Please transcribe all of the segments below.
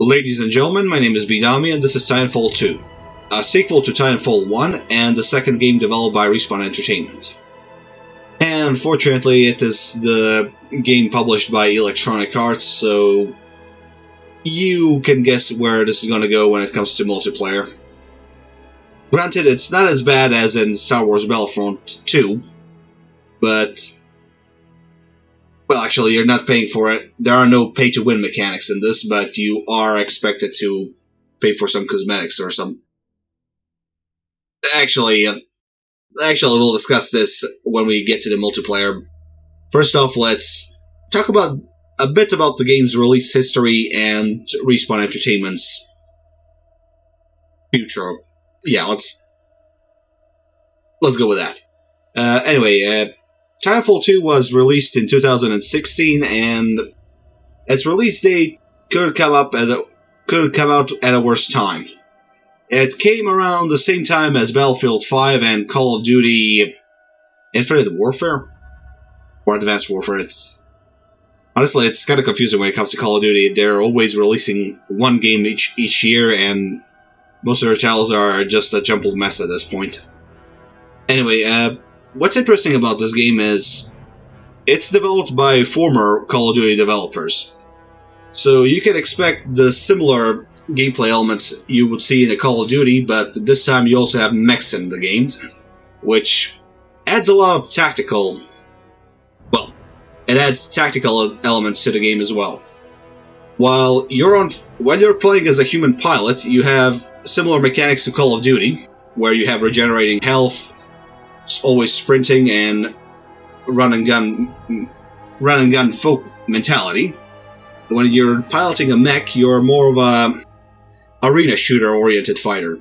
Ladies and gentlemen, my name is Bedomy and this is Titanfall 2, a sequel to Titanfall 1 and the second game developed by Respawn Entertainment. And unfortunately it is the game published by Electronic Arts, so you can guess where this is going to go when it comes to multiplayer. Granted, it's not as bad as in Star Wars Battlefront 2, but... well, actually, you're not paying for it. There are no pay-to-win mechanics in this, but you are expected to pay for some cosmetics or some... Actually, we'll discuss this when we get to the multiplayer. First off, let's talk about a bit about the game's release history and Respawn Entertainment's future. Yeah, let's go with that. Anyway, Titanfall 2 was released in 2016, and its release date couldn't come out at a worse time. It came around the same time as Battlefield 5 and Call of Duty Infinite Warfare? Or Advanced Warfare. Honestly, it's kind of confusing when it comes to Call of Duty. They're always releasing one game each year, and most of their titles are just a jumbled mess at this point. Anyway, what's interesting about this game is it's developed by former Call of Duty developers. So you can expect the similar gameplay elements you would see in a Call of Duty, but this time you also have mechs in the game, which adds a lot of tactical... well, it adds tactical elements to the game as well. When you're playing as a human pilot, you have similar mechanics to Call of Duty, where you have regenerating health, always sprinting, and run and gun folk mentality. When you're piloting a mech, you're more of a arena shooter oriented fighter.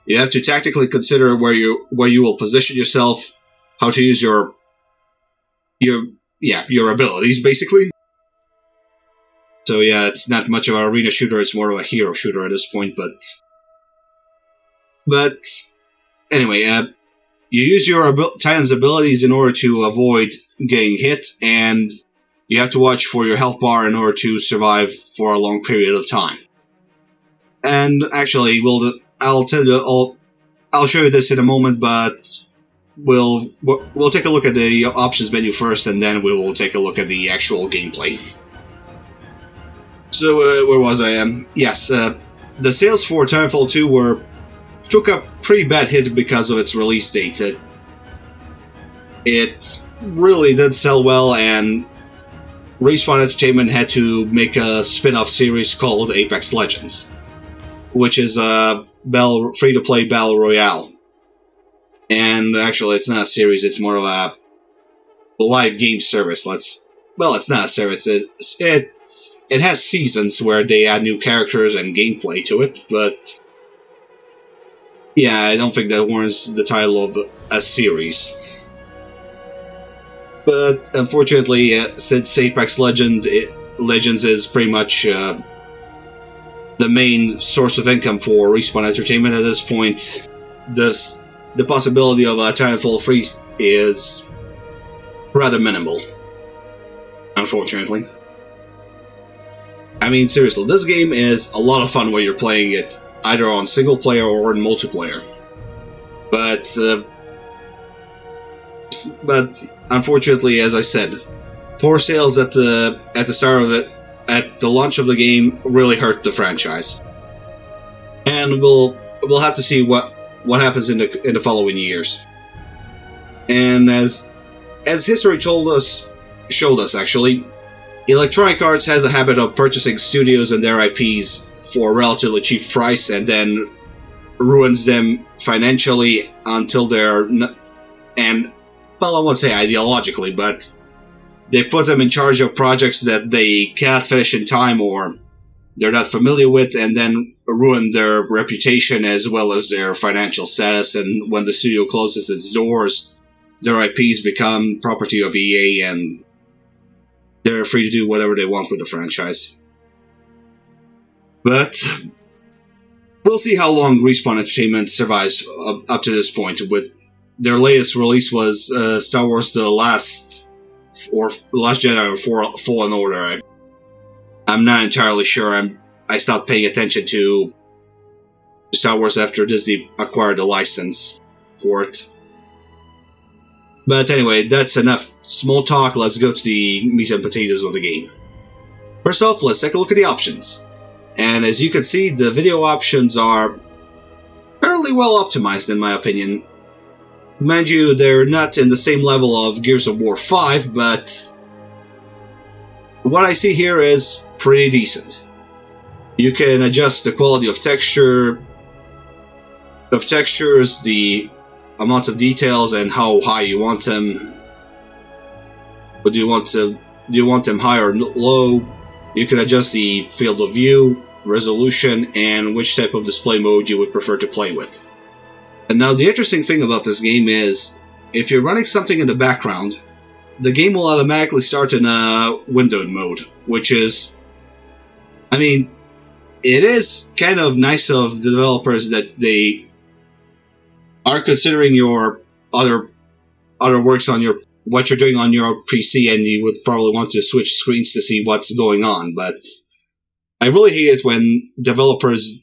You have to tactically consider where you will position yourself, how to use your abilities basically. So yeah, it's not much of an arena shooter, it's more of a hero shooter at this point, but anyway, you use your Titan's abilities in order to avoid getting hit, and you have to watch for your health bar in order to survive for a long period of time. And actually, I'll show you this in a moment, but we'll take a look at the options menu first, and then we will take a look at the actual gameplay. So where was I? Yes, the sales for Titanfall 2 took a pretty bad hit because of its release date. It really did sell well, and Respawn Entertainment had to make a spin-off series called Apex Legends, which is a free-to-play battle royale. And actually, it's not a series; it's more of a live game service. Well, it's not a service. It has seasons where they add new characters and gameplay to it, but yeah, I don't think that warrants the title of a series. But unfortunately, since Apex Legends is pretty much the main source of income for Respawn Entertainment at this point, the possibility of a Titanfall 3 is rather minimal, unfortunately. I mean, seriously, this game is a lot of fun when you're playing it either on single player or in multiplayer. But unfortunately, as I said, poor sales at the start of it, at the launch of the game, really hurt the franchise. And we'll have to see what happens in the following years. And as history showed us actually, Electronic Arts has a habit of purchasing studios and their IPs for a relatively cheap price, and then ruins them financially until well, I won't say ideologically, but they put them in charge of projects that they cannot finish in time or they're not familiar with, and then ruin their reputation as well as their financial status, and when the studio closes its doors, their IPs become property of EA, and they're free to do whatever they want with the franchise. But we'll see how long Respawn Entertainment survives up to this point. With their latest release was Star Wars: The Last Jedi or Fallen Order. I'm not entirely sure. I stopped paying attention to Star Wars after Disney acquired the license for it. But anyway, that's enough small talk. Let's go to the meat and potatoes of the game. First off, let's take a look at the options. And as you can see, the video options are fairly well optimized in my opinion. Mind you, they're not in the same level of Gears of War 5, but what I see here is pretty decent. You can adjust the quality of textures, the amount of details, and how high you want them. But do you want them high or low? You can adjust the field of view, resolution, and which type of display mode you would prefer to play with. And now the interesting thing about this game is, if you're running something in the background, the game will automatically start in a windowed mode, which is, I mean, it is kind of nice of the developers that they are considering your other works on what you're doing on your PC, and you would probably want to switch screens to see what's going on. But I really hate it when developers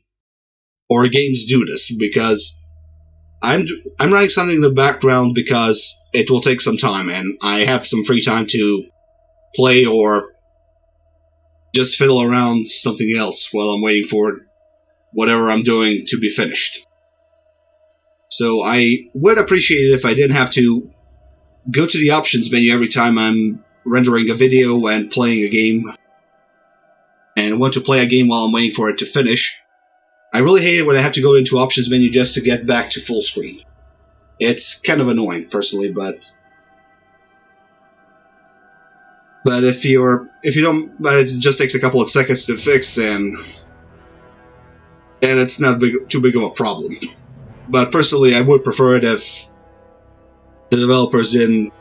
or games do this, because I'm running something in the background because it will take some time, and I have some free time to play or just fiddle around something else while I'm waiting for whatever I'm doing to be finished. So I would appreciate it if I didn't have to go to the options menu every time I'm rendering a video and playing a game, and want to play a game while I'm waiting for it to finish. I really hate it when I have to go into options menu just to get back to full screen. It's kind of annoying, personally, but if you don't, but it just takes a couple of seconds to fix, and it's not too big of a problem. But personally, I would prefer it if the developers didn't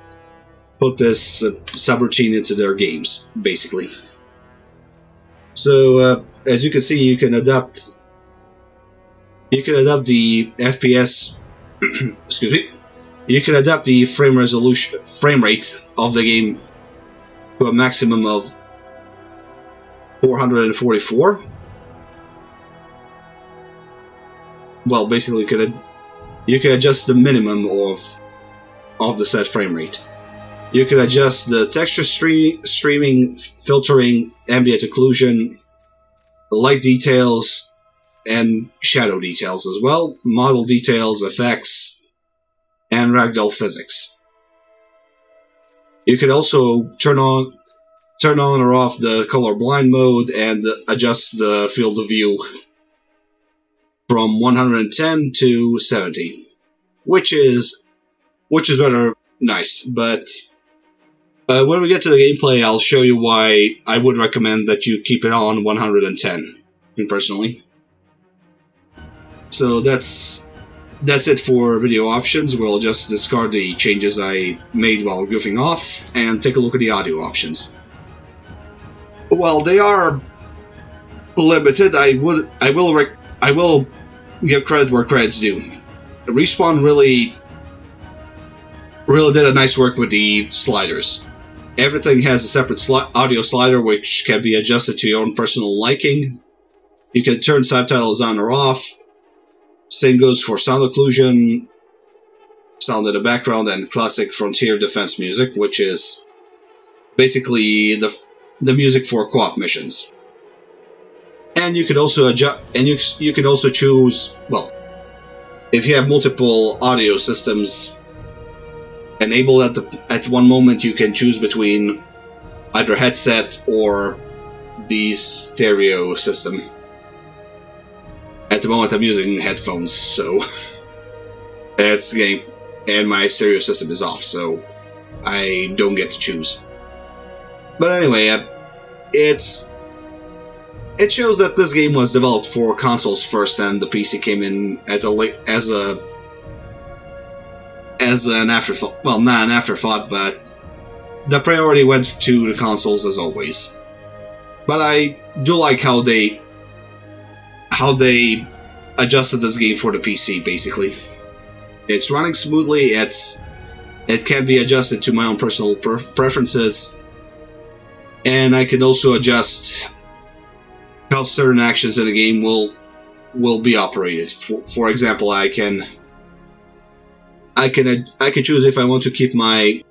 put this subroutine into their games, basically. So as you can see, you can adapt the FPS. Excuse me. You can adapt the frame rate of the game to a maximum of 444. Well, basically, you can adjust the minimum of the set frame rate. You can adjust the texture streaming, filtering, ambient occlusion, the light details, and shadow details as well, model details, effects, and ragdoll physics. You can also turn on or off the colorblind mode and adjust the field of view from 110 to 70, which is rather nice. But when we get to the gameplay, I'll show you why I would recommend that you keep it on 110, personally. So that's it for video options. We'll just discard the changes I made while goofing off and take a look at the audio options. Well, they are limited. I will give credit where credit's due. Respawn really did a nice work with the sliders. Everything has a separate audio slider which can be adjusted to your own personal liking. You can turn subtitles on or off. Same goes for sound occlusion, sound in the background, and classic Frontier Defense music, which is basically the music for co-op missions. And you can also adjust, and you can also choose, well, if you have multiple audio systems enabled at one moment, you can choose between either headset or the stereo system. At the moment I'm using headphones, so it's game, and my stereo system is off, so I don't get to choose. But anyway, it shows that this game was developed for consoles first, and the PC came in at as an afterthought. Well, not an afterthought, but the priority went to the consoles as always. But I do like how they adjusted this game for the PC, basically. It's running smoothly, it can be adjusted to my own personal preferences, and I can also adjust how certain actions in the game will be operated. For example, I can choose if I want to keep my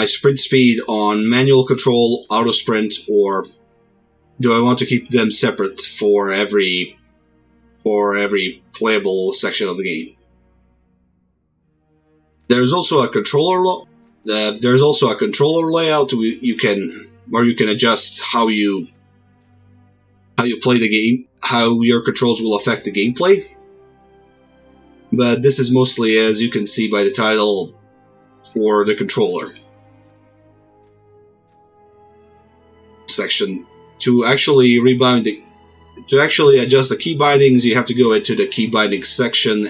sprint speed on manual control, auto sprint, or do I want to keep them separate for every playable section of the game. There's also a controller layout where you can adjust how you play the game, how your controls will affect the gameplay. But this is mostly, as you can see by the title, for the controller section. To actually adjust the key bindings, you have to go into the key bindings section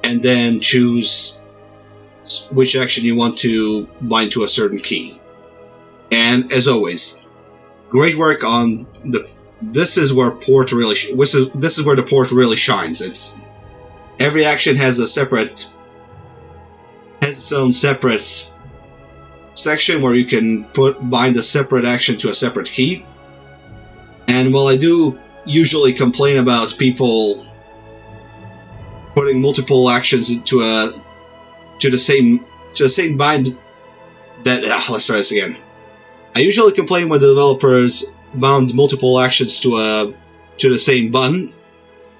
and then choose which action you want to bind to a certain key. And as always, great work on this is where the port really shines. Every action has its own separate section where you can bind a separate action to a separate key. And while I do usually complain about people putting multiple actions to the same bind, let's try this again. I usually complain when the developers bound multiple actions to the same button.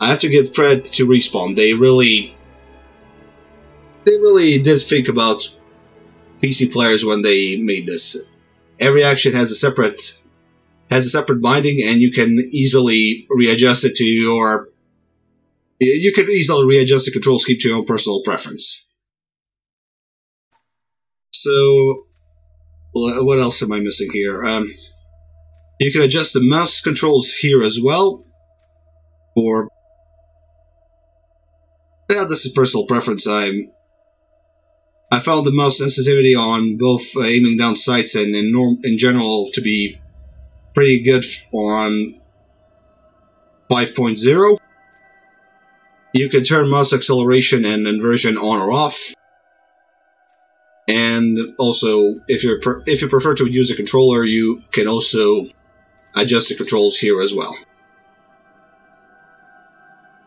I have to give credit to Respawn. They really did think about PC players when they made this. Every action has a separate binding, and you can easily readjust it to your. You can easily readjust the control scheme to your own personal preference. So, what else am I missing here? You can adjust the mouse controls here as well. This is personal preference. I found the mouse sensitivity on both aiming down sights and in general to be pretty good on 5.0. You can turn mouse acceleration and inversion on or off. And also, if you prefer to use a controller, you can also adjust the controls here as well.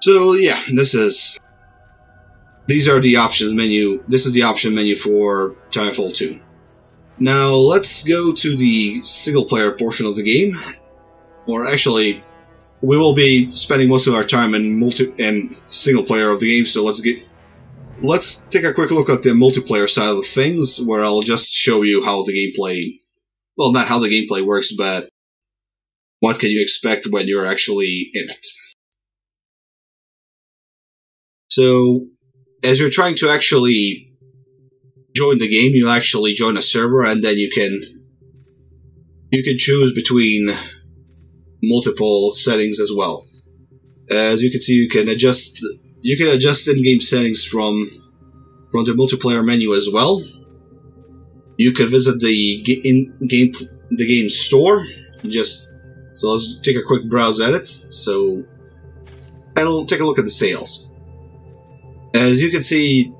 So yeah, these are the options menu. This is the option menu for Titanfall 2. Now let's go to the single player portion of the game. Or actually, we will be spending most of our time in single player of the game, so let's take a quick look at the multiplayer side of the things, where I'll just show you how the gameplay, well, not how the gameplay works, but what can you expect when you're actually in it. So, as you're trying to actually join the game, you actually join a server, and then you can choose between multiple settings as well. As you can see, you can adjust in-game settings from the multiplayer menu as well. You can visit the game store. So let's take a quick browse at it. So, and we'll take a look at the sales. As you can see,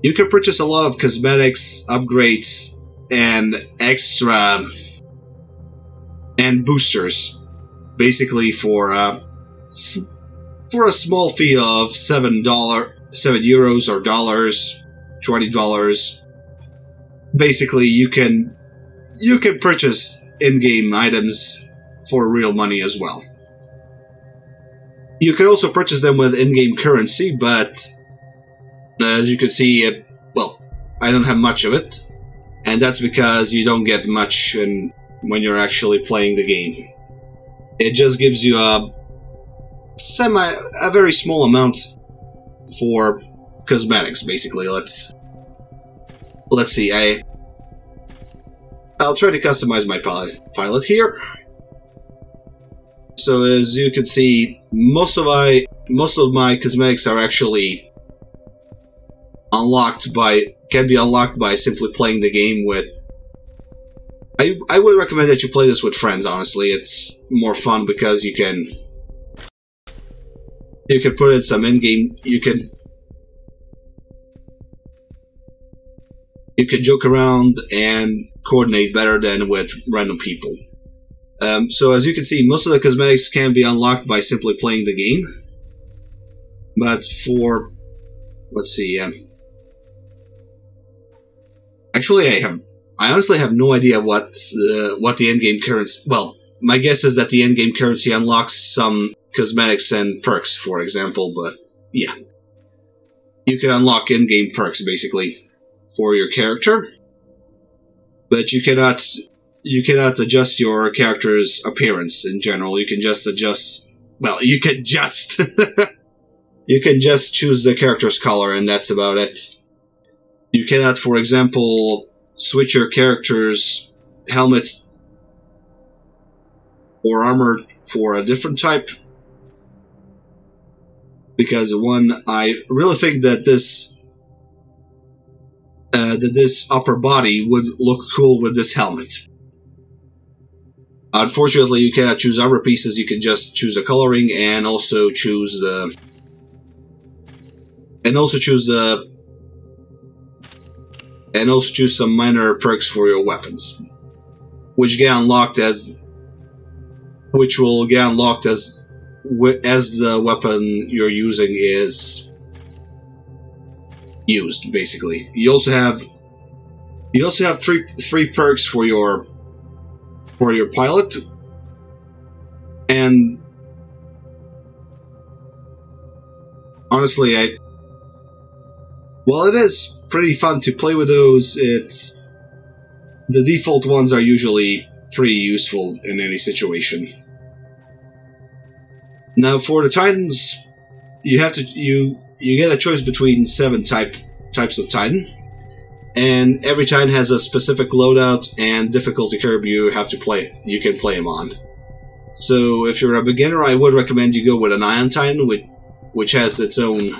you can purchase a lot of cosmetics, upgrades, and extra and boosters, basically for a small fee of €7 or dollars, $20. Basically, you can purchase in-game items for real money as well. You can also purchase them with in-game currency, but as you can see, well, I don't have much of it, and that's because you don't get much when you're actually playing the game. It just gives you a very small amount for cosmetics, basically. Let's see. I'll try to customize my pilot here. So as you can see, most of my cosmetics are actually can be unlocked by simply playing the game with. I would recommend that you play this with friends. Honestly, it's more fun because you can put in some in-game. You can joke around and coordinate better than with random people. So as you can see, most of the cosmetics can be unlocked by simply playing the game. But for... let's see, actually I honestly have no idea what the endgame currency... well, my guess is that the endgame currency unlocks some cosmetics and perks, for example, but yeah. You can unlock in-game perks, basically, for your character. But you cannot adjust your character's appearance in general. You can just adjust... well, you can just... you can just choose the character's color, and that's about it. You cannot, for example, switch your character's helmet or armor for a different type. Because one, I really think that this upper body would look cool with this helmet. Unfortunately, you cannot choose armor pieces. You can just choose a coloring and also choose some minor perks for your weapons, which will get unlocked as the weapon you're using is used. Basically, you also have three perks for your pilot, and honestly, while it is pretty fun to play with those, the default ones are usually pretty useful in any situation. Now, for the Titans, you get a choice between 7 types of Titan, and every Titan has a specific loadout and difficulty curve you can play them on. So, if you're a beginner, I would recommend you go with an Ion Titan, which has its own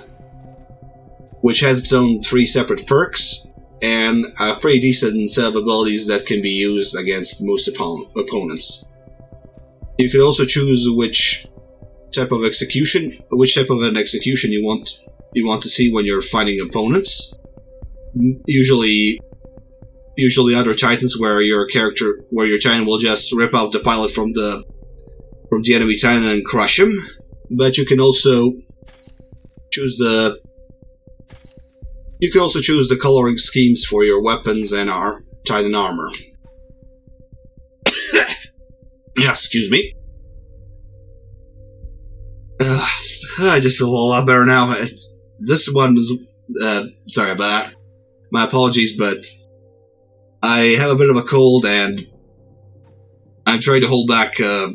3 separate perks and a pretty decent set of abilities that can be used against most opponents. You can also choose which type of an execution you want to see when you're fighting opponents. Usually other Titans where your Titan will just rip out the pilot from the enemy Titan and crush him. But you can also choose the coloring schemes for your weapons and our Titan armor. Yeah, excuse me. I just feel a lot better now. This one was... sorry about that. My apologies, but I have a bit of a cold, and I'm trying to hold back a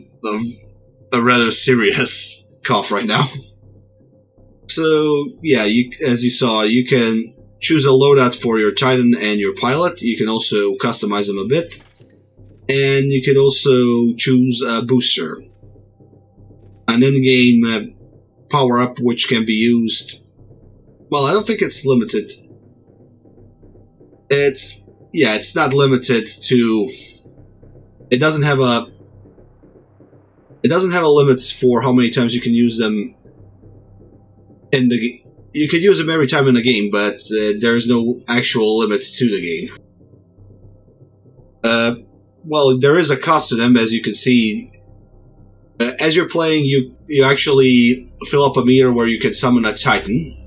rather serious cough right now. So, yeah, as you saw, you can choose a loadout for your Titan and your pilot. You can also customize them a bit. And you can also choose a booster. An in-game power-up which can be used... well, I don't think it's limited. It's not limited to... It doesn't have a limit for how many times you can use them in the game. You can use them every time in the game, but there's no actual limit to the game. Well, there is a cost to them, as you can see. As you're playing, you actually fill up a meter where you can summon a Titan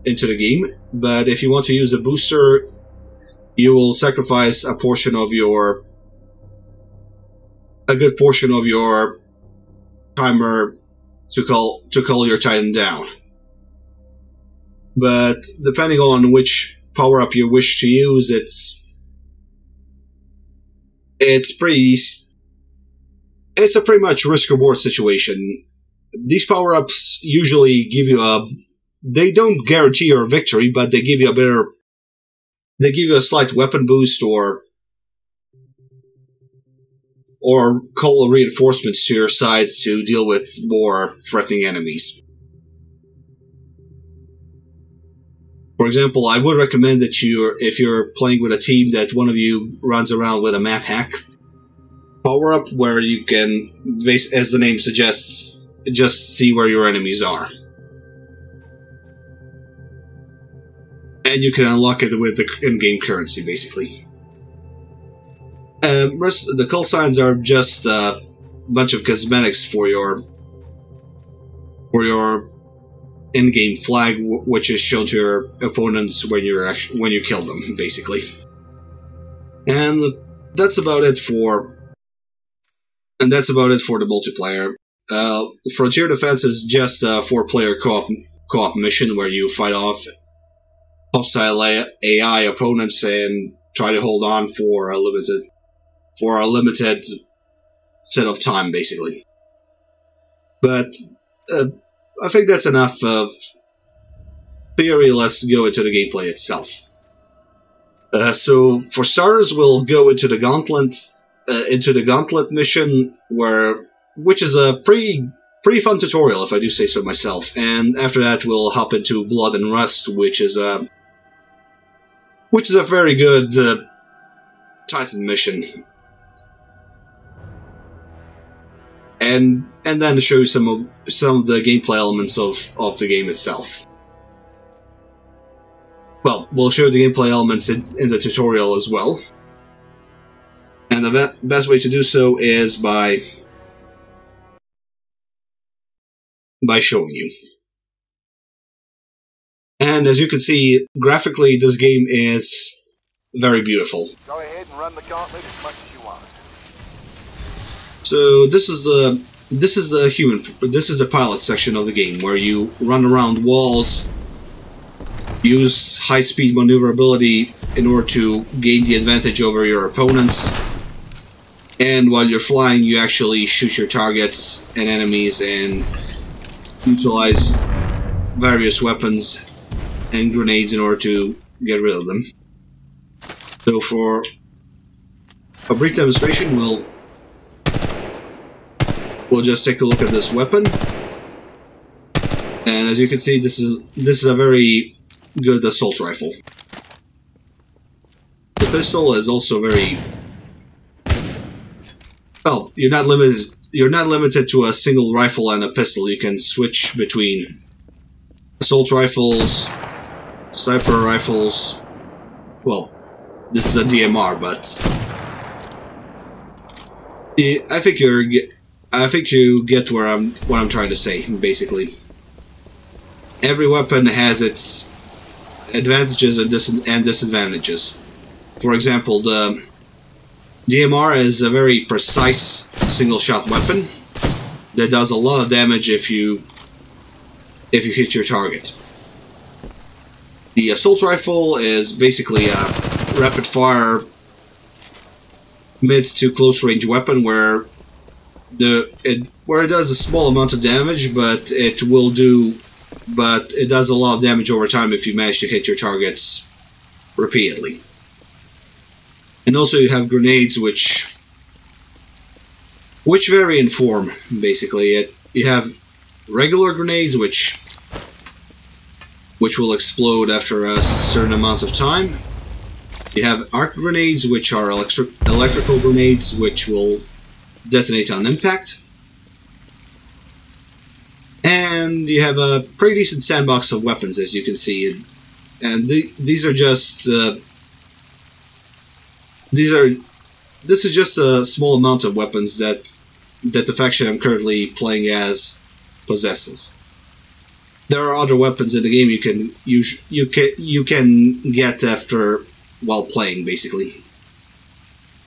into the game, but if you want to use a booster, you will sacrifice a good portion of your timer to call your Titan down. But depending on which power-up you wish to use, it's a pretty much risk-reward situation. These power-ups usually give you they don't guarantee your victory, but they give you a slight weapon boost or call reinforcements to your side to deal with more threatening enemies. For example, I would recommend that if you're playing with a team, that one of you runs around with a map hack power-up where you can, as the name suggests, just see where your enemies are. And you can unlock it with the in-game currency, basically. The call signs are just a bunch of cosmetics for your in-game flag, which is shown to your opponents when you kill them, basically. And that's about it for the multiplayer. Frontier Defense is just a 4-player co-op mission where you fight off hostile AI opponents and try to hold on for a limited set of time, basically. But I think that's enough of theory. Let's go into the gameplay itself. So for starters, we'll go into the gauntlet mission, which is a pretty fun tutorial, if I do say so myself. And after that, we'll hop into Blood and Rust, which is a very good Titan mission. And then to show you some of the gameplay elements of the game itself. Well, we'll show the gameplay elements in the tutorial as well. And the best way to do so is by showing you. And as you can see, graphically, this game is very beautiful. Go ahead and run the gauntlet as much as you want. So this is the pilot section of the game, where you run around walls, use high-speed maneuverability in order to gain the advantage over your opponents, and while you're flying, you actually shoot your targets and enemies and utilize various weapons and grenades in order to get rid of them. So for a brief demonstration, we'll just take a look at this weapon, and as you can see, this is a very good assault rifle. The pistol is also very well. You're not limited to a single rifle and a pistol. You can switch between assault rifles, sniper rifles. Well, this is a DMR, but I think you get what I'm trying to say. Basically, every weapon has its advantages and disadvantages. For example, the DMR is a very precise single-shot weapon that does a lot of damage if you hit your target. The assault rifle is basically a rapid-fire mid to close-range weapon where it does a small amount of damage, but it does a lot of damage over time if you manage to hit your targets repeatedly. And also you have grenades which vary in form, basically. You have regular grenades which will explode after a certain amount of time. You have arc grenades, which are electrical grenades, which will detonate on impact. And you have a pretty decent sandbox of weapons, as you can see. And these are just this is just a small amount of weapons that the faction I'm currently playing as possesses. There are other weapons in the game you can get after while playing, basically.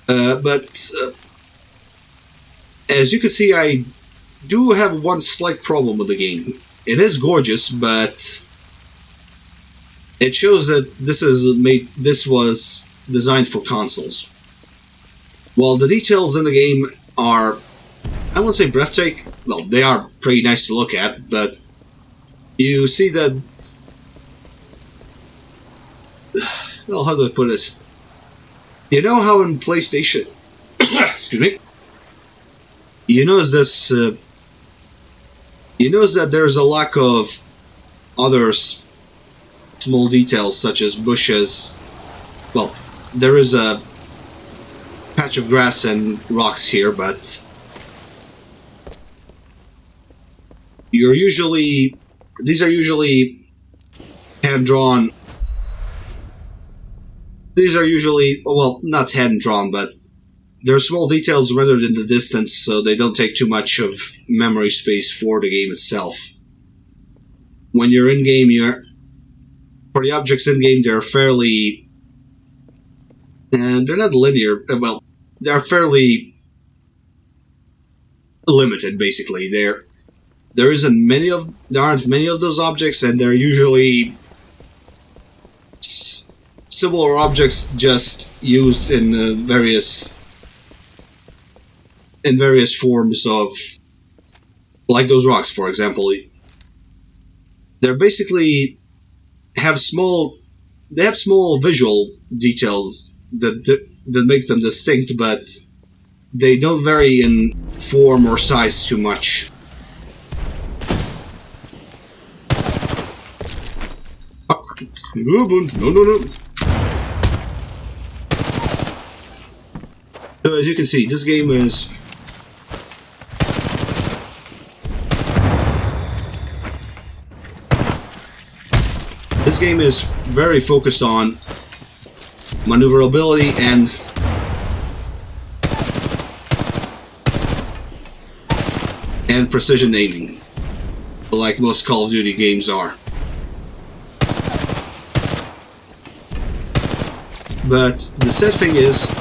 But as you can see, I do have one slight problem with the game. It is gorgeous, but it shows that this was designed for consoles. While the details in the game are, I won't say breathtaking, well, they are pretty nice to look at, but you see that, well, how do I put this? You know how in PlayStation, excuse me, you notice that there's a lack of other small details such as bushes. Well, there is a patch of grass and rocks here, but these are usually hand-drawn. These are usually, well, not hand-drawn, but They're small details rendered in the distance, so they don't take too much of memory space for the game itself. When you're in game, for the objects in game, they're fairly, and they're not linear. Well, they're fairly limited. Basically, there aren't many of those objects, and they're usually similar objects just used in various forms of, like those rocks, for example. They're basically have small visual details that make them distinct, but they don't vary in form or size too much. No. So as you can see, this game is very focused on maneuverability and precision aiming, like most Call of Duty games are. But the sad thing is,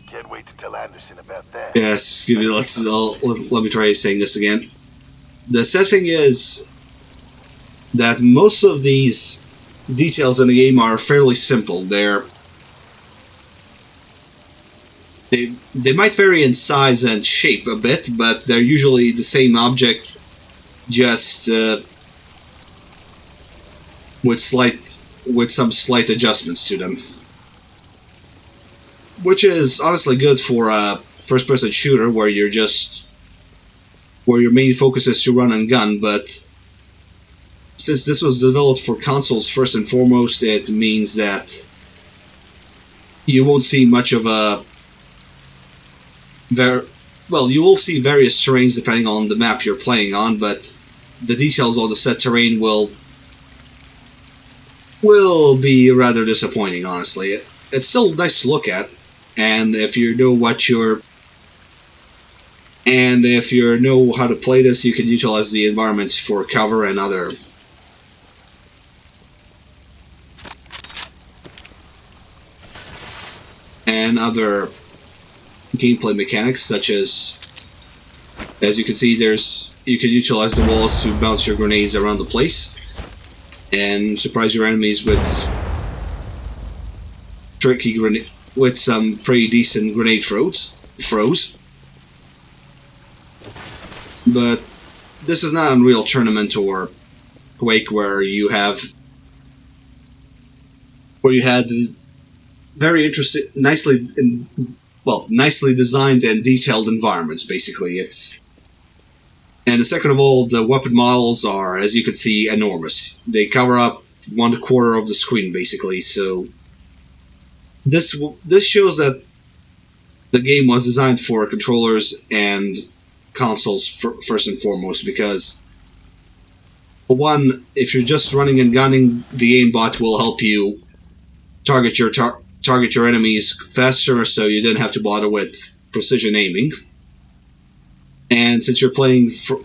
Can't wait to tell Anderson about that. yes, excuse me, let me try saying this again. The sad thing is that most of these details in the game are fairly simple. They might vary in size and shape a bit, but they're usually the same object, just with some slight adjustments to them, which is honestly good for a first-person shooter where your main focus is to run and gun. But since this was developed for consoles first and foremost, it means that you won't see much of a you will see various terrains depending on the map you're playing on, but the details on the set terrain will be rather disappointing, honestly. It's still nice to look at, and if you know how to play this, you can utilize the environment for cover and other gameplay mechanics, such as you can see, you can utilize the walls to bounce your grenades around the place and surprise your enemies with some pretty decent grenade throws. But this is not Unreal Tournament or Quake, where you had very interesting, nicely designed and detailed environments. Basically, and second of all, the weapon models are, as you can see, enormous. They cover up 1/4 of the screen, basically. So this shows that the game was designed for controllers and consoles first and foremost, because for one, if you're just running and gunning, the aimbot will help you target your enemies faster, so you don't have to bother with precision aiming. And since you're playing from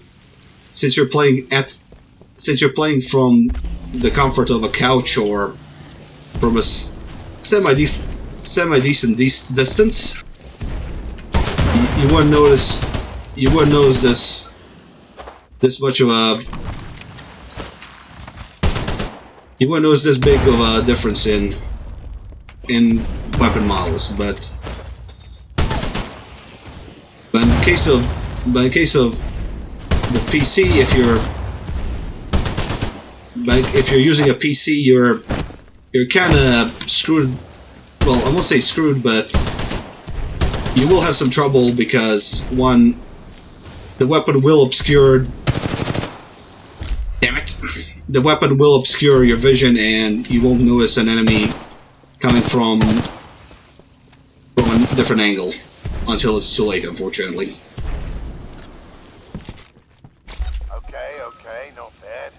the comfort of a couch or from a semi-decent distance, you wouldn't notice this big of a difference in weapon models. But in case of the PC, if you're using a PC, you're kind of screwed. Well, I won't say screwed, but you will have some trouble, because one, the weapon will obscure. Damn it! The weapon will obscure your vision, and you won't notice an enemy coming from a different angle until it's too late, unfortunately. Okay, not bad.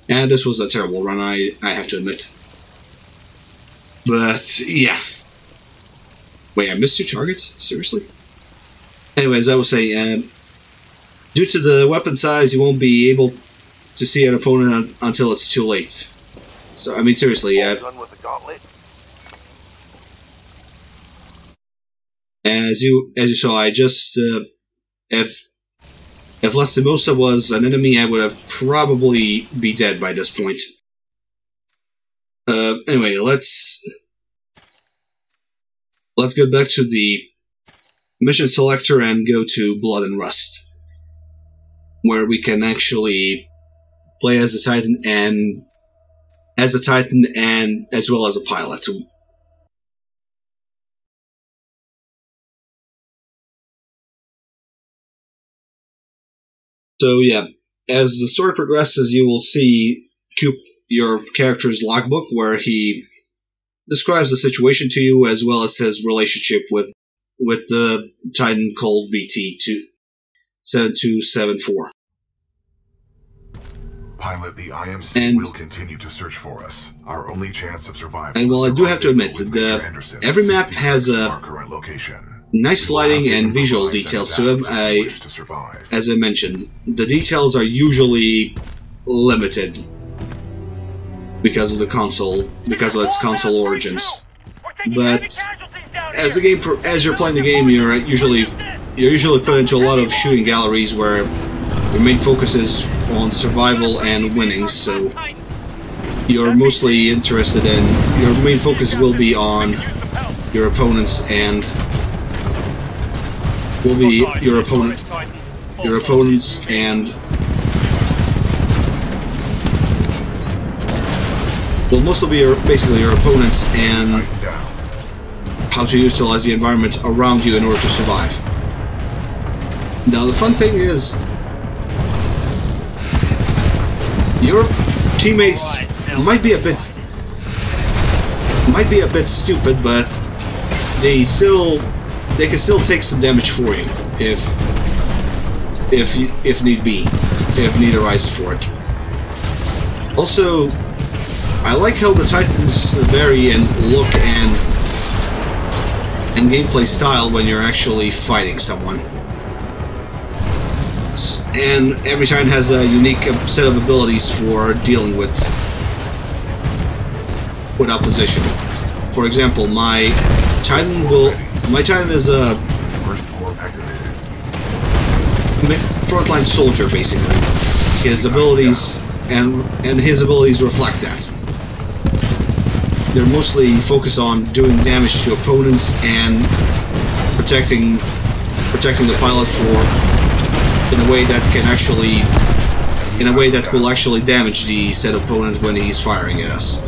And this was a terrible run, I have to admit. But, yeah. Wait, I missed 2 targets? Seriously? Anyways, I will say, due to the weapon size, you won't be able to see an opponent until it's too late. So, I mean, seriously, Done with the gauntlet? as you saw, I just, if Lastimosa was an enemy, I would have probably be dead by this point. Anyway, let's get back to the mission selector and go to Blood and Rust, where we can actually play as a Titan and as well as a pilot. So yeah, as the story progresses, you will see your character's logbook, where he describes the situation to you, as well as his relationship with the Titan called BT-7274. Pilot, the IMC will continue to search for us. Our only chance of survival. And while I do have to admit, every map has a nice lighting and visual details to them. As I mentioned, the details are usually limited because of its console origins. But as you're playing the game, you're usually put into a lot of shooting galleries where your main focus is on survival and winning. So you're mostly interested in your main focus will be on your opponents and will mostly be basically your opponents and how to utilize the environment around you in order to survive. Now the fun thing is, your teammates might be a bit stupid, but they can still take some damage for you if need be, if need arises for it. Also, I like how the Titans vary in look and gameplay style when you're actually fighting someone. And every Titan has a unique set of abilities for dealing with opposition. For example, my Titan is a frontline soldier, basically. His abilities and his abilities reflect that. They're mostly focused on doing damage to opponents and protecting the pilot in a way that will actually damage the said opponent when he's firing at us.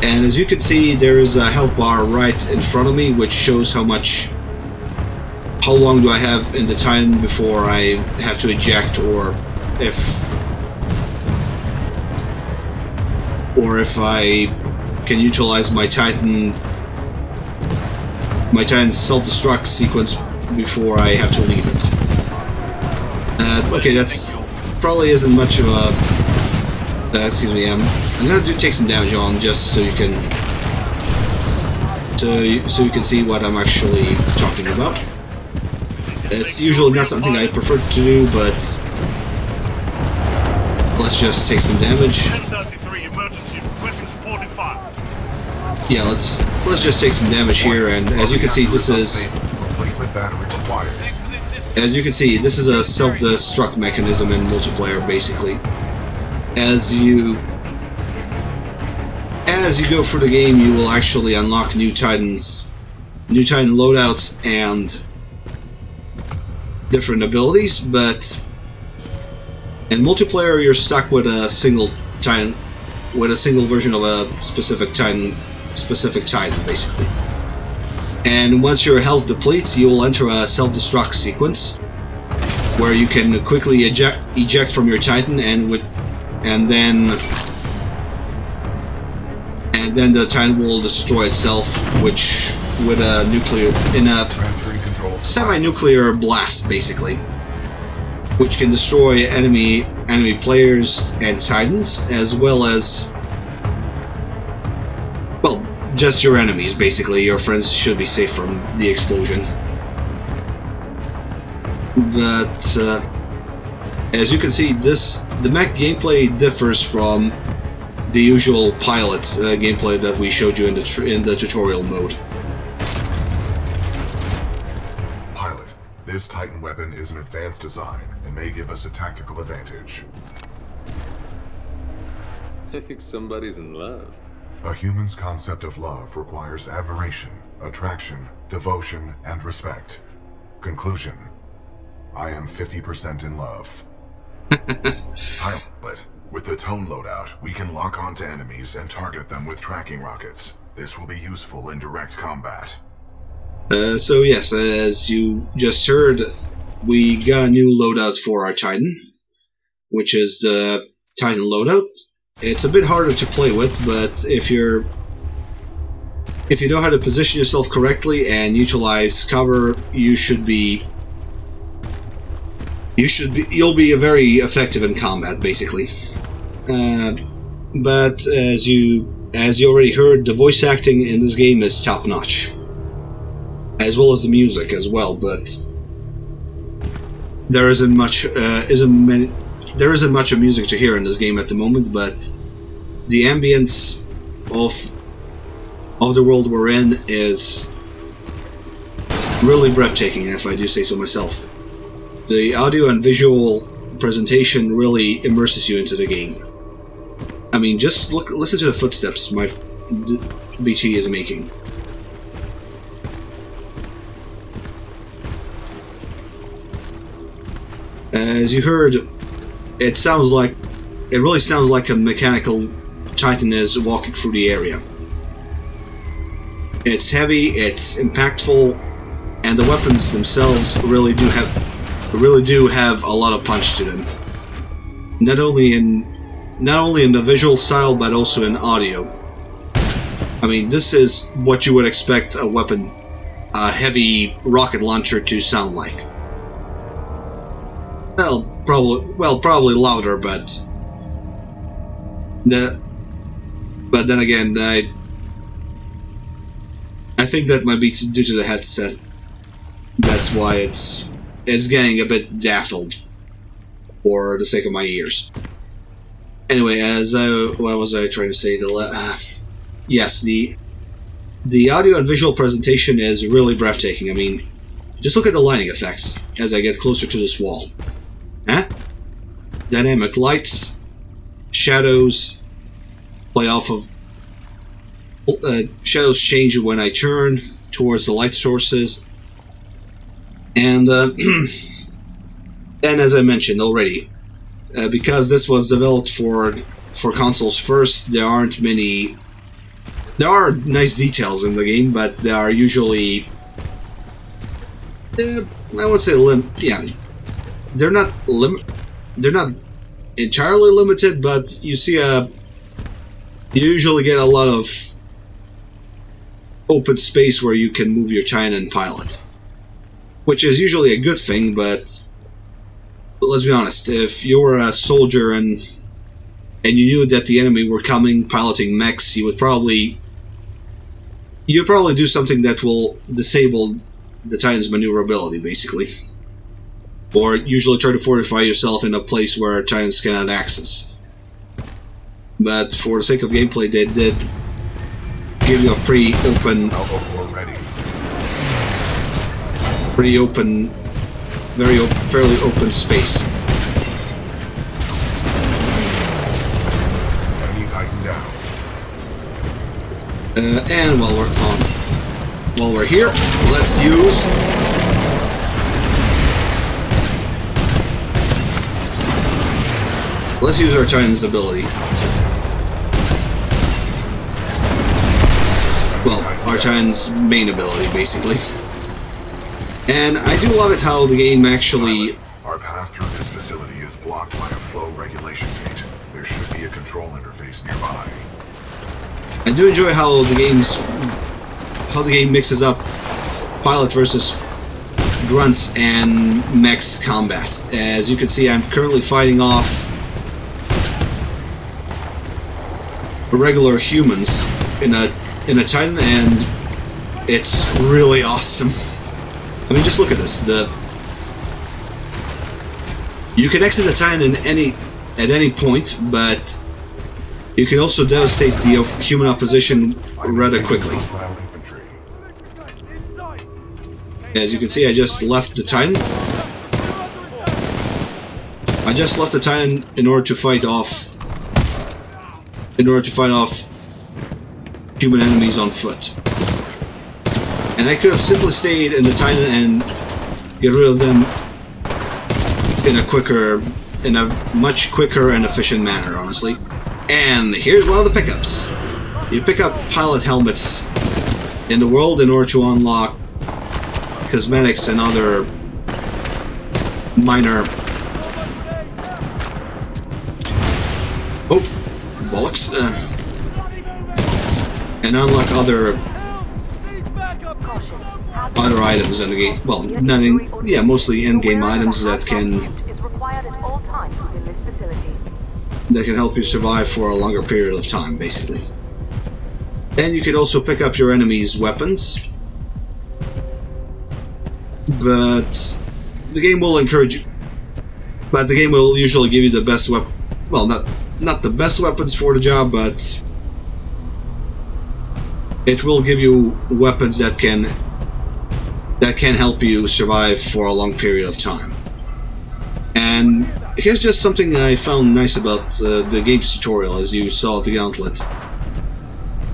And as you can see, there is a health bar right in front of me, which shows how long do I have in the Titan before I have to eject, or if I can utilize my Titan's self-destruct sequence before I have to leave it. Okay, that's probably isn't much of a. Excuse me. I'm gonna take some damage on just so you can see what I'm actually talking about. It's usually not something I prefer to do, but let's just take some damage. Yeah, let's just take some damage here, and as you can see, this is a self-destruct mechanism in multiplayer, basically. As you go through the game, you will actually unlock new Titan loadouts and different abilities, but in multiplayer you're stuck with a single Titan, with a single version of a specific Titan, basically. And once your health depletes, you will enter a self-destruct sequence where you can quickly eject from your Titan, and then the Titan will destroy itself, which with a semi-nuclear blast, basically. which can destroy enemy players and Titans, as well as, well, just your enemies, basically. Your friends should be safe from the explosion. But as you can see, the mech gameplay differs from the usual pilot gameplay that we showed you in the tutorial mode. Pilot, this Titan weapon is an advanced design and may give us a tactical advantage. I think somebody's in love. A human's concept of love requires admiration, attraction, devotion, and respect. Conclusion: I am 50% in love. Pilot, with the tone loadout, we can lock onto enemies and target them with tracking rockets. This will be useful in direct combat. So yes, as you just heard, we got a new loadout for our Titan, which is the Titan loadout. It's a bit harder to play with, but if you know how to position yourself correctly and utilize cover, you'll be very effective in combat, basically. But as you already heard, the voice acting in this game is top notch, as well as the music as well. But there isn't much of music to hear in this game at the moment. But the ambience of the world we're in is really breathtaking, if I do say so myself. The audio and visual presentation really immerses you into the game. I mean, just listen to the footsteps BT is making. As you heard, it really sounds like a mechanical Titan is walking through the area. It's heavy, it's impactful, and the weapons themselves really do have a lot of punch to them. Not only in the visual style, but also in audio. I mean, this is what you would expect a heavy rocket launcher to sound like. Well, probably louder, but then again, I think that might be due to the headset. That's why it's getting a bit daffled for the sake of my ears. Anyway, what was I trying to say? Yes, the audio and visual presentation is really breathtaking. I mean, just look at the lighting effects as I get closer to this wall. Huh? Dynamic lights, shadows play off of shadows change when I turn towards the light sources, and as I mentioned already, because this was developed for consoles first, there are nice details in the game, but they are usually I would say they're not entirely limited, but you usually get a lot of open space where you can move your Titan and pilot, which is usually a good thing. But let's be honest, if you were a soldier and you knew that the enemy were coming piloting mechs, you'd probably do something that will disable the Titan's maneuverability, basically. Or usually try to fortify yourself in a place where Titans cannot access. But for the sake of gameplay, they did give you a fairly open space. Enemy Titan down. And while we're here, let's use our Titan's ability. Well, our Titan's main ability, basically. And I do love it how the game actually... Our path through this facility is blocked by a flow regulation gate. There should be a control interface nearby. I do enjoy how the game mixes up pilot versus grunts and mechs combat. As you can see, I'm currently fighting off regular humans in a Titan, and it's really awesome. I mean, just look at this. You can exit the Titan at any point, but you can also devastate the human opposition rather quickly. As you can see, I just left the Titan. I just left the Titan in order to fight off human enemies on foot. And I could have simply stayed in the Titan and get rid of them in a much quicker and efficient manner, honestly. And here's one of the pickups. You pick up pilot helmets in the world in order to unlock cosmetics and other minor bollocks, and unlock other items in the game. Well, mostly in-game items that can help you survive for a longer period of time, basically. And you can also pick up your enemies' weapons, but the game will encourage you. But the game will usually give you the best weapon. Well, not the best weapons for the job, but it will give you weapons that can help you survive for a long period of time. And here's just something I found nice about the game's tutorial. As you saw at the Gauntlet,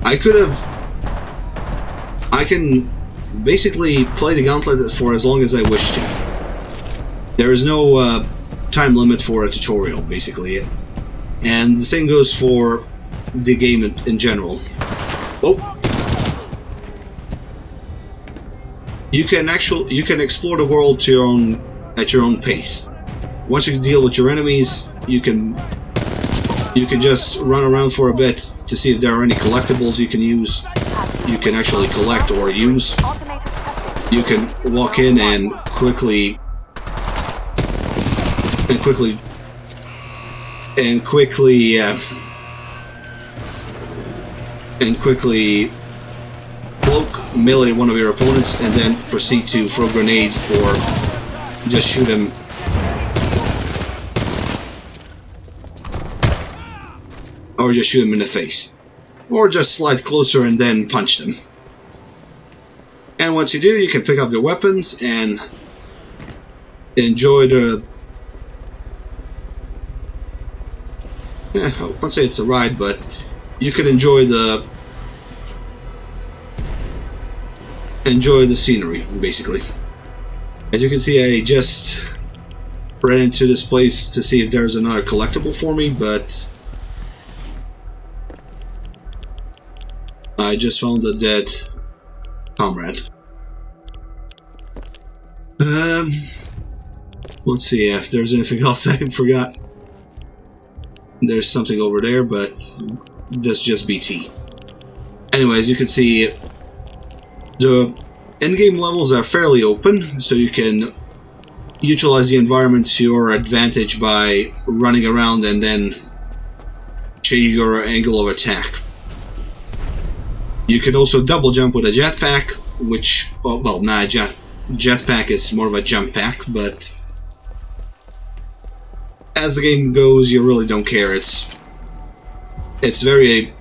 I can basically play the Gauntlet for as long as I wish to. There is no time limit for a tutorial, basically, and the same goes for the game in general. You can explore the world at your own pace. Once you deal with your enemies, you can just run around for a bit to see if there are any collectibles you can use. You can actually collect or use. You can walk in and quickly cloak, melee one of your opponents, and then proceed to throw grenades or just shoot him. Or just shoot him in the face. Or just slide closer and then punch them. And once you do, you can pick up their weapons and enjoy the... I won't say it's a ride, but you can enjoy the scenery, basically. As you can see, I just ran into this place to see if there's another collectible for me, but I just found a dead comrade. Let's see if there's anything else I forgot. There's something over there, but that's just BT. Anyways, you can see the in-game levels are fairly open, so you can utilize the environment to your advantage by running around and then changing your angle of attack. You can also double jump with a jetpack, which, well, not a jetpack, is more of a jump pack, but as the game goes, you really don't care. It's very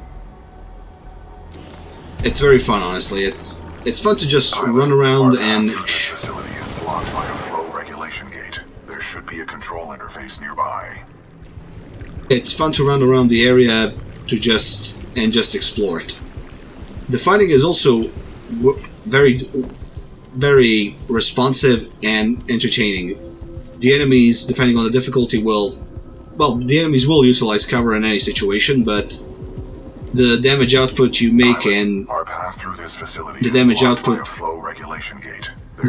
fun, honestly. It's fun to just run around and. This facility is blocked by a flow regulation gate. There should be a control interface nearby. It's fun to run around the area to just explore it. The fighting is also very, very responsive and entertaining. The enemies, depending on the difficulty, will utilize cover in any situation, but the damage output you make and the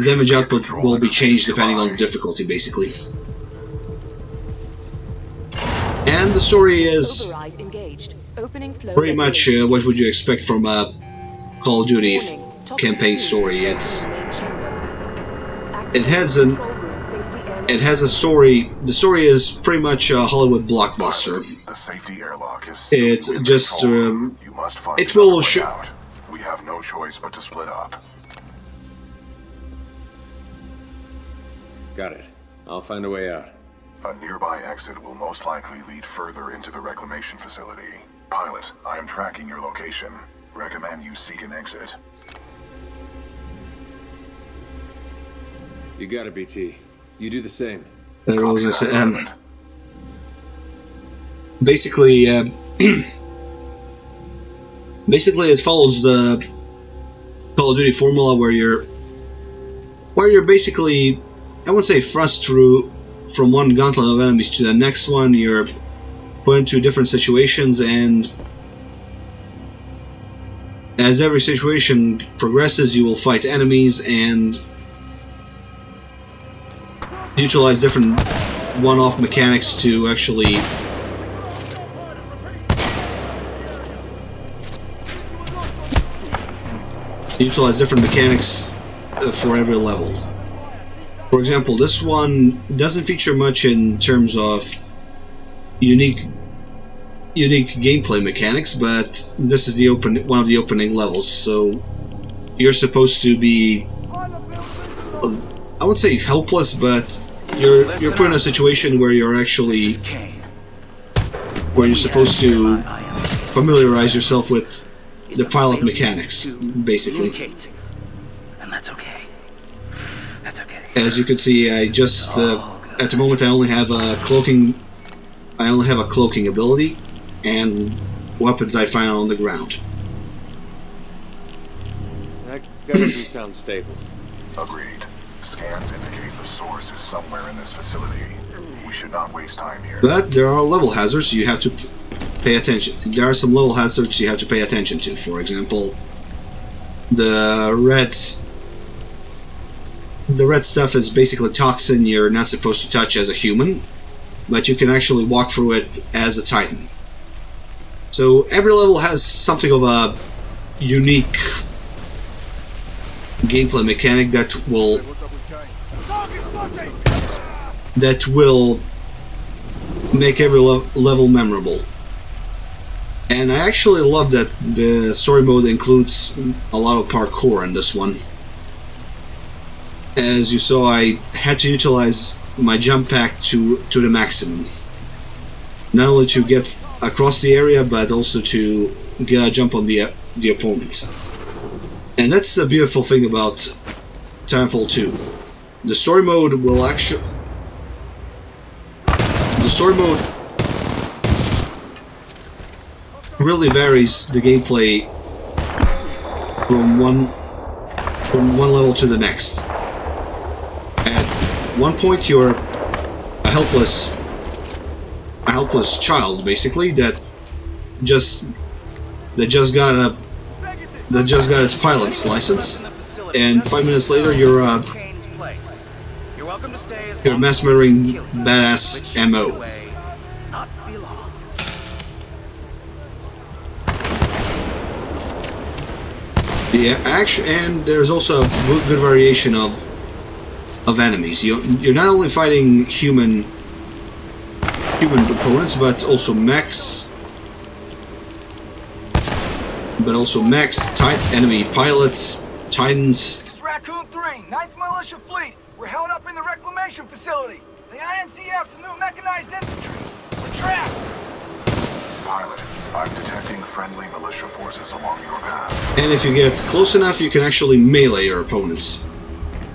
damage output will be changed depending on the difficulty, basically. And the story is pretty much what would you expect from a Call of Duty campaign story. it has a story. The story is pretty much a Hollywood blockbuster. The safety airlock is It's just you must find it will another way show. out. We have no choice but to split up. Got it. I'll find a way out. A nearby exit will most likely lead further into the reclamation facility. Pilot, I am tracking your location. Recommend you seek an exit. You got it, BT. You do the same. What was I say? Basically, basically, it follows the Call of Duty formula where you're basically, I wouldn't say thrust through from one gauntlet of enemies to the next one. You're put into different situations, and as every situation progresses, you will fight enemies and utilize different one-off mechanics to actually for every level. For example, this one doesn't feature much in terms of unique gameplay mechanics, but this is one of the opening levels, so you're supposed to be, I wouldn't say helpless, but you're put in a situation where you're actually supposed to familiarize yourself with the pilot mechanics, basically. And that's okay. That's okay. As you can see, I just at the moment I only have a cloaking ability and weapons I find on the ground. That doesn't sound stable. Agreed. Scans indicate the source is somewhere in this facility. We should not waste time here. But there are level hazards you have to pay attention. There are some level hazards you have to pay attention to. For example, the red stuff is basically toxin you're not supposed to touch as a human, but you can actually walk through it as a Titan. So every level has something of a unique gameplay mechanic that will make every level memorable. And I actually love that the story mode includes a lot of parkour in this one. As you saw, I had to utilize my jump pack to the maximum. Not only to get across the area, but also to get a jump on the opponent. And that's the beautiful thing about Titanfall 2. The story mode will actually... The story mode really varies the gameplay from one level to the next. At one point you're a helpless child, basically, that just got its pilot's license, and 5 minutes later you're a mass murdering badass MO. Yeah, and there's also a good variation of enemies. You're not only fighting human opponents, but also mechs, enemy pilots, Titans. This is Raccoon 3, 9th Militia Fleet. We're held up in the reclamation facility. The IMC have some new mechanized infantry. We're trapped. Pilot, I'm detecting friendly militia forces along your path. And if you get close enough, you can actually melee your opponents.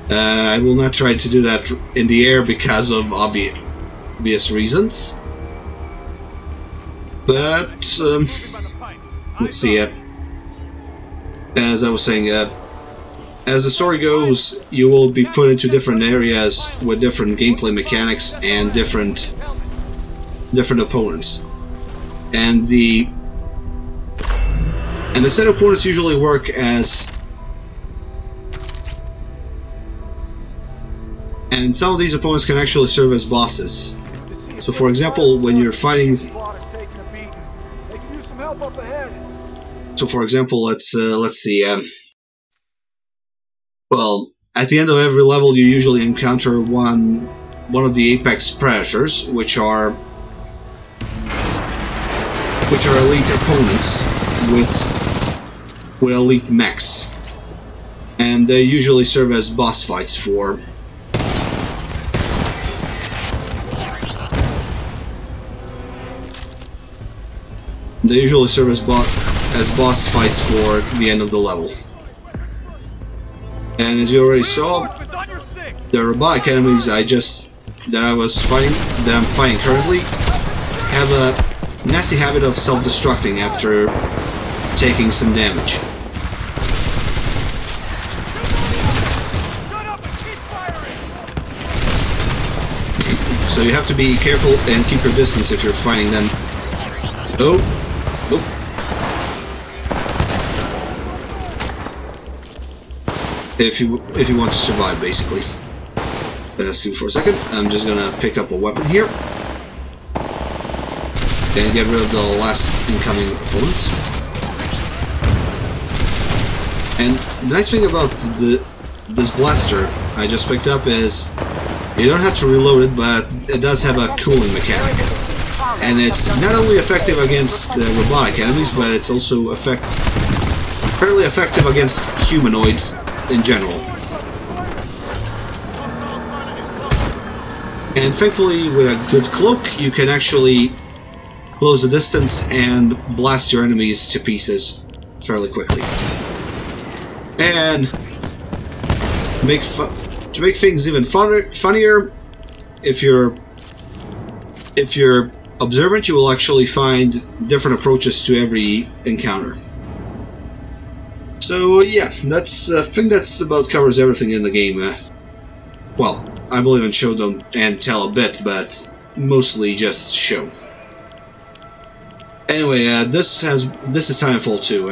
I will not try to do that in the air because of obvious reasons. But let's see. As I was saying, as the story goes, you will be put into different areas with different gameplay mechanics and different opponents. And the set opponents usually work as, and some of these opponents can actually serve as bosses. So, for example, when you're fighting, so for example, let's see. Well, At the end of every level, you usually encounter one of the apex predators, which are elite opponents with elite mechs, and they usually serve as boss fights for. They usually serve as boss fights for the end of the level. And as you already saw, the robotic enemies that I'm fighting currently have a nasty habit of self-destructing after taking some damage. So you have to be careful and keep your distance if you're fighting them. Oh, nope. If you want to survive, basically. Excuse me for a second. I'm just gonna pick up a weapon here and get rid of the last incoming opponent. And the nice thing about this blaster I just picked up is you don't have to reload it, but it does have a cooling mechanic. And it's not only effective against robotic enemies, but it's also fairly effective against humanoids in general. And thankfully, with a good cloak, you can actually close the distance and blast your enemies to pieces fairly quickly. And to make things even funnier, if you're observant, you will actually find different approaches to every encounter. So yeah, I think that's about covers everything in the game. Well, I believe in show, don't, and tell a bit, but mostly just show. Anyway, this is Titanfall 2,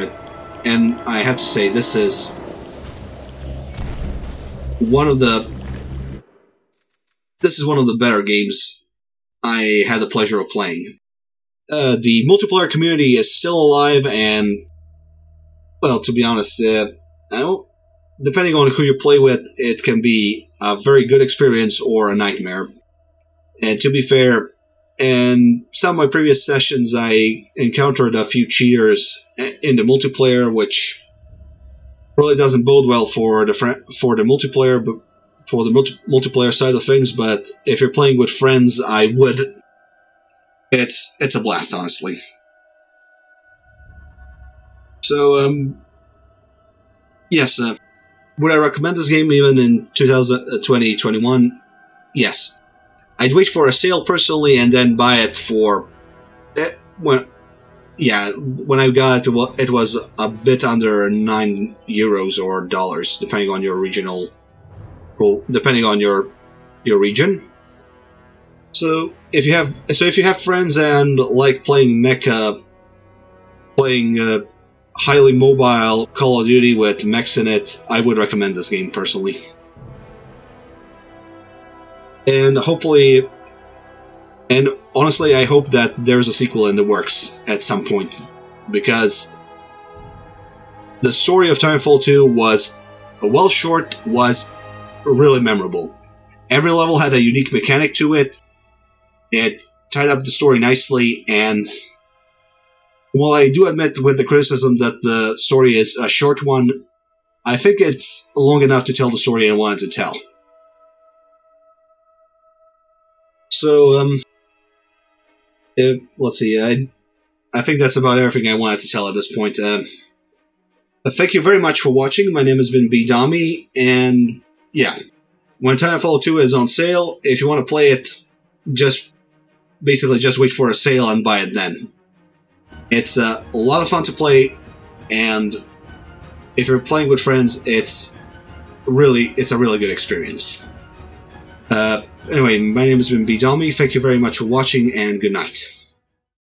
and I have to say this is one of the better games I had the pleasure of playing. The multiplayer community is still alive, and well, to be honest, depending on who you play with, it can be a very good experience or a nightmare. And to be fair, in some of my previous sessions, I encountered a few cheaters in the multiplayer, which really doesn't bode well for the multiplayer, but for the multiplayer side of things. But if you're playing with friends, I would. It's a blast, honestly. So, yes, would I recommend this game even in 2021? Yes. I'd wait for a sale personally and then buy it for... when I got it, it was a bit under €9 or dollars, depending on your regional... depending on your region. So if you have friends and like playing mecha, playing highly mobile Call of Duty with mechs in it, I would recommend this game personally. And hopefully, and honestly, I hope that there's a sequel in the works at some point, because the story of Titanfall 2 was, while short, was really memorable. Every level had a unique mechanic to it. It tied up the story nicely, and while I do admit with the criticism that the story is a short one, I think it's long enough to tell the story I wanted to tell. So, let's see, I think that's about everything I wanted to tell at this point. Thank you very much for watching. My name has been Bedomy, and yeah, when Titanfall 2 is on sale, if you want to play it, basically just wait for a sale and buy it then. It's a lot of fun to play, and if you're playing with friends, it's a really good experience. Anyway, my name has been Bedomy. Thank you very much for watching, and good night.